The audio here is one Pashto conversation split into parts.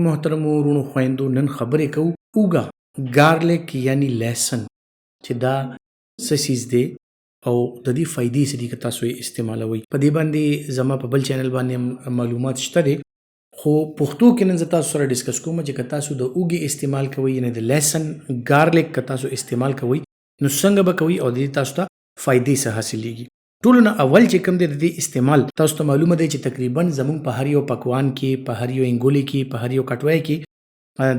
محترمو ورونو خویندو نن خبرې کوو اوږه ګارلیک یعنی لهسن چې دا څه څیز دی او د دې فایدې څه دي که تاسو یې استعمالوئ. په دې باندې زما په بل چینل باندې هم معلومات شته دی، خو پښتو کې نن زه تاسو سره ډسکس کوم چې که تاسو د اوږې استعمال کوئ یعنی د لهسن ګارلیک که تاسو استعمال کوئ نو څنګه به کوئ او د دې تاسو ته فایدې څه حاصلیږي. ټولو نه اول چې کوم دی د دې استعمال تاسو ته معلومه دی چې تقریبا زموږ په هر یو پکوان کې، په هر یو انګولې کې، په هر یو کټوۍ کې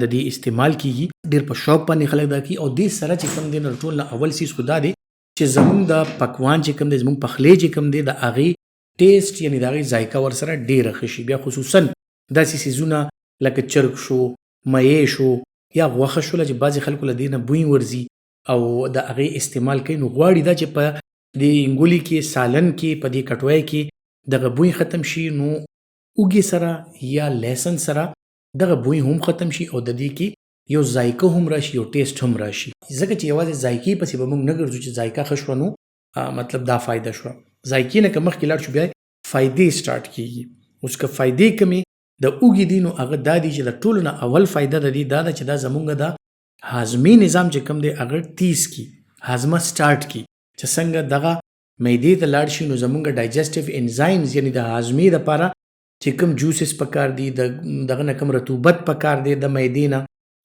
د دې استعمال کیږي. ډېر په شوق باندې خلک دا کوي او دې سره چې کوم دی نو ټول نه اول څیز خو دا دی چې زموږ د پکوان چې کوم دی، زموږ پخلی چې کوم دی، د هغې ټیسټ یعنې د هغې ذایقه ورسره ډېره ښه شي. بیا خصوصا داسې څیزونه لکه چرګ شو، میې شو یا غوښه شوله چې بعضې خلکو له دې نه بوی ورځي او د هغې استعمال کوي، نو غواړي دا چې په د انګولي کې، سالن کې، په دې کټوۍ کې دغه بوی ختم شي، نو اوږې سره یا لهسن سره دغه بوی هم ختم شي او د دې کې یو ذایقه هم راشي، یو ټیسټ هم راشي. ځکه چې یوازې ذایقې پسې به موږ نه ګرځو چې ذایقه ښه شوه نو مطلب دا فایده شوه. ذایقې نه که مخکې لاړ شو بیا فایدې سټارټ کېږي. اوس که فایدې کمې د اوږې دي نو هغه دا دي چې د ټولو نه اول فایده د دې دا ده چې دا زموږ د هاضمې نظام چې کوم دی هغه تیز کړي، هاضمه سټارټ کړي، چې څنګه دغه معدې ته لاړ شي نو زموږ ډایجسټیو انزایمز یعنې د هاضمې دپاره چې کوم جوسز پکار دي، دغه نه کوم رطوبت پکار دی د معدې نه،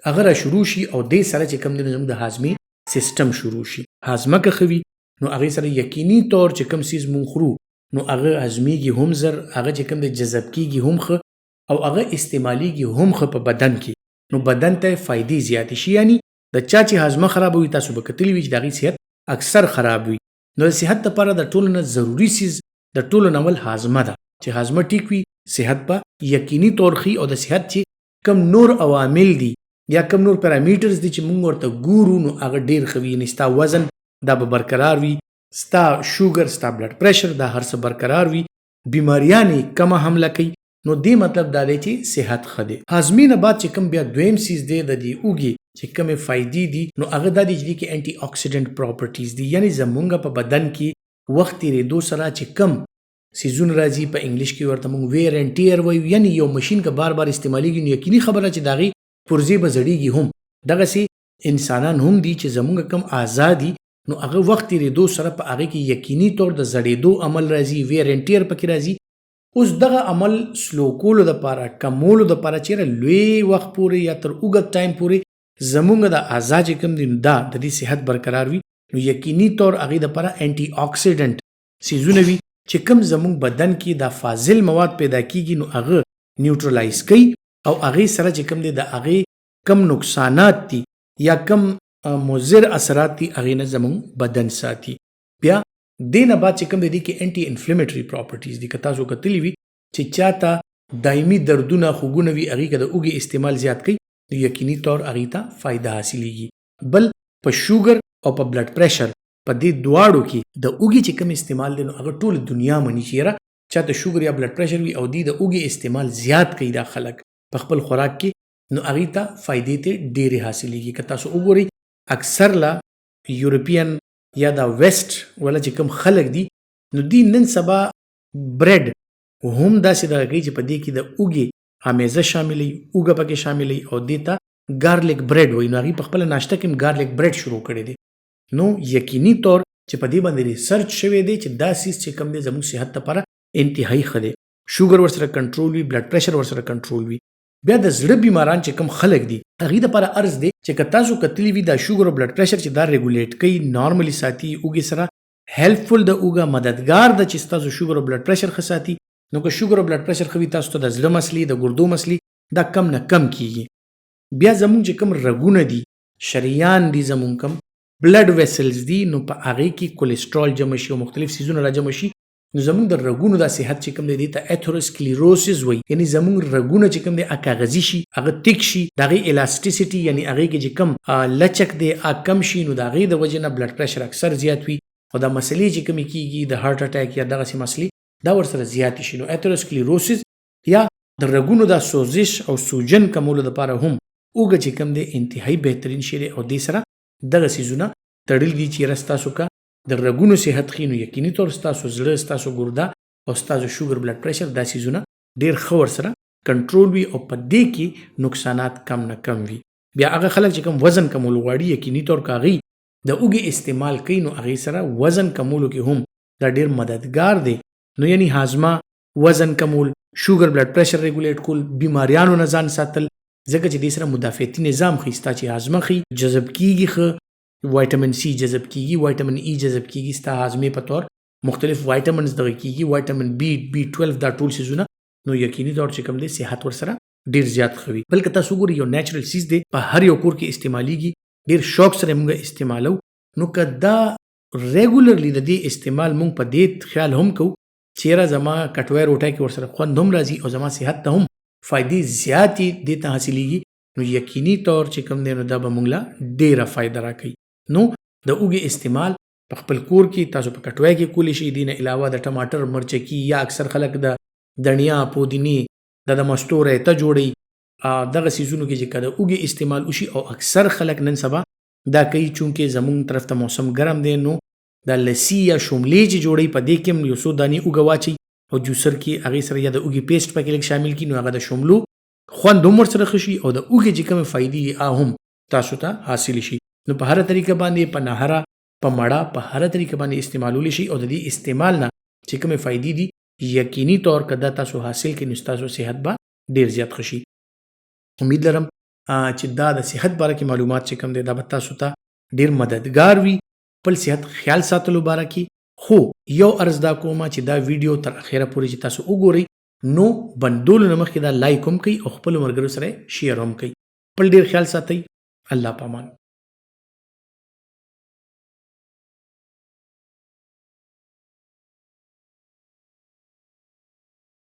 هغه را شروع شي او دې سره چې کوم دی نو زموږ د هاضمې سیستم شروع شي. هاضمه که ښه وي نو هغې سره یقیني طور چې کوم څیز مونږ خورو نو هغه هضمېږي هم زر، هغه چې کوم دی جذب کېږي هم ښه او هغه استعمالیږي هم ښه په بدن کې، نو بدن ته فایدې زیاتې شي. یعنی د چا چې هاضمه خرابه وي تاسو به کتلي وي چې د هغې صحت اکثر خراب وي. نو د صحت لپاره د ټولو نه ضروري څیز د ټولو نه اول هاضمه ده. چې هاضمه ټیک وي صحت به یقیني طور ښي او د صحت چې کم نور عوامل دي یا کم نور پیرامیټرز دي چې موږ ورته ګورو نو هغه ډېر ښه وي. یعنې ستا وزن دا به برقرار وي، ستا شوګر، ستا بلډ پریشر دا هر څه برقرار وي، بیماریانې کمه حمله کوي. نو دې مطلب دا دی چې صحت ښه دی. هاضمې نه بعد چې کوم بیا دویم څیز دی د دې اوږې چې کومې فایدې دي نو هغه دا دي چې دې کې انټي اکسیډنټ پراپرټیز دي. یعنې زمونږ په بدن کې وخت تېرېدو سره چې کم څیزونه راځي په انګلیش کې ورته موږ ویر اینډ ټیر وایو، یعنې یو مشین که بار بار استعمالیږي نو یقیني خبره چې د هغې پرزې به زړېږي هم. دغسې انسانان هم دي چې زمونږ کم اعضا دي نو هغه وخت تېرېدو سره په هغې کې یقیني طور د زړېدو عمل راځي، ویر اینډ ټیر پکې راځي. اوس دغه عمل سلو کولو دپاره، کمولو دپاره چېرې لوی وخت پورې یا تر اوږد ټایم پورې زمونږ د اعضا چې کوم دي نو دا د دې صحت برقرار وي، نو یقیني طور هغې دپاره انټي اکسیډنټ څیزونه وي چې کوم زمونږ بدن کې دا فاضل مواد پیدا کېږي نو هغه نیوټرلایز کوي او هغې سره چې کوم دی د هغې کم نقصانات دي یا کم مضر اثرات دي هغې نه زمونږ بدن ساتي. بیا دې نه بعد چې کوم دی دې کې انټي انفلیمیټري پراپرټیز دي. که تاسو کتلي وي چې چاته دایمي دردونه، خوږونه وي هغې که د اوږې استعمال زیات کوي نو یقیني طور هغې ته فایده حاصلیږي. بل په شوګر او په بلډ پریشر په دې دواړو کې د اوږې چې کوم استعمال دی نو هغه ټوله دنیا مني چې یاره چاته شوګر یا بلډ پریشر وي او دې د اوږې استعمال زیات کوي دا خلک په خپل خوراک کې نو هغې ته فایدې ته ډېرې حاصلیږي. که تاسو وګورئ اکثر لا یورپین یا دا ویسټ والا چې کوم خلک دي نو دی نن سبا بریډ هم داسې دغه کوي چې په دې کې د اوږې آمیزه شاملوي، اوږه پکې شاملوي او دې ته ګارلیک بریډ وایي. نو هغې په خپله ناشته کې هم ګارلیک بریډ شروع کړی دی. نو یقیني طور چې په دې باندې ریسرچ شوی دی چې دا سیز چې کوم دی زموږ صحت لپاره انتهایي ښه دی. شوګر ورسره کنټرول وي، بلډ پریشر ورسره کنټرول وي. بیا د زړه بیماران چې کوم خلک دي هغې دپاره عرض دی چې که تاسو کتلي وي دا شوګر او بلډ پریشر چې دا ریګولیټ کوي، نارملي ساتي، اوږې سره هیلپفل د اوږه مددګار ده چې ستاسو شوګر او بلډ پریشر ښه ساتي. نو که شوګر او بلډ پریشر ښه وي تاسو ته د زړه مسلې، د ګردو مسلې دا کم نه کم کیږي. بیا زموږ چې کوم رګونه دي، شریان دي، زموږ کوم بلډ ویسلز دي نو په هغې کې کولیسټرول جمع شي او مختلف څیزونه را جمع شي نو زموږ د رګونو دا صحت چې کوم دی دې ته ایتھروسکلیروسس وایي. یعنې زموږ رګونه چې کوم دی کاغذي شي، هغه تیک شي، د هغې الاسټیسټي یعنې هغې کې چې کم لچک دی کم شي نو د هغې د وجې نه بلډ پریشر اکثر زیات وي او دا مسلې چې کومې کېږي د هارټ اټیک یا دغسې مسلې دا ورسره زیاتې شي. نو ایتھروسکلیروسس یا د رګونو دا سوزش او سوجن کمولو دپاره هم اوږه چې کوم دی انتهایي بهترین شی دی او دې سره دغه څیزونه تړلي دي چې یاره ستاسو که د رګونو صحت ښي نو یقیني طور ستاسو زړه، ستاسو ګرده او ستاسو شوګر، بلډ پریشر دا څیزونه ډېر ښه ورسره کنټرول وي او په دې کې نقصانات کم نه کم وي. بیا هغه خلک چې کوم وزن کمول غواړي یقیني طور کاغي د اوږې استعمال کوي نو هغې سره وزن کمولو کې هم دا ډېر مددگار دی. نو یعنی هاضمه، وزن کمول، شوګر بلډ پریشر ریګولیټ کول، بیماریانو نه ځان ساتل، ځکه چې دې سره مدافعتي نظام ښي، ستا چې هاضمه ښي جذب کیږي، ښه وایټامین سی جذب کیږي، وایټامین ای جذب کیږي، ستا هاضمې په طور مختلف وایټامینز دغه کیږي، وایټامین B12 دا ټول څیزونه نو یقیني طور چې کوم دی صحت ورسره ډیر زیات ښه وي. بلکې تاسو ګورئ یو نیچرل چیز دی په هر یو کور کې استعمالیږي، ډیر شوق سره موږ استعمالو. نو که دا ریګولرلی د دې استعمال موږ په دې خیال هم کوو چې یاره زما کټوی روټۍ کې ورسره خوند هم راځي او زما صحت ته هم فایدې زیاتې دې ته حاصلېږي نو یقیني طور چې کوم دی نو دا به موږ له ډېره فایده راکوي. نو د اوږې استعمال په خپل کور کې تاسو په کټوی کې کولی شئ. دې نه علاوه د ټماټر، مرچکي یا اکثر خلک د دڼیا، پودینې د مستو رایته جوړوي. دغه څیزونو کې چې که د اوږې استعمال وشي او اکثر خلک نن سبا دا کوي چونکې زمونږ طرف ته موسم ګرم دی نو دا لسی یا شوملې چې جوړوي په دې کې هم یو څو دانې اوږه واچوي او جوسر کې هغې سره یا د اوږې پیسټ پکې لږ شامل کړي نو هغه د شوملو خوند هم ورسره ښه شي او د اوږې چې کومې فایدې دي هغه هم تاسو ته حاصل شي. نو په هره طریقه باندې، په نهره، په مړه، په هره طریقه باندې استعمالولی شي او د دې استعمال نه چې کومې فایدې دي یقیني طور که دا تاسو حاصل کړئ نو ستاسو صحت به ډېر زیات ښه شي. امید لرم چې دا د صحت باره کې معلومات چې کوم دی دا به تاسو ته ډېر مددگار وي خپل صحت خیال ساتلو باره کې. خو یو عرض دا کومه چې دا ویډیو تر اخره پورې چې تاسو وګورئ نو بندولو نه مخکې دا لایک هم کوئ او خپلو ملګرو سره شیر هم کوئ. خپل ډېر خیال ساتئ. الله پامان.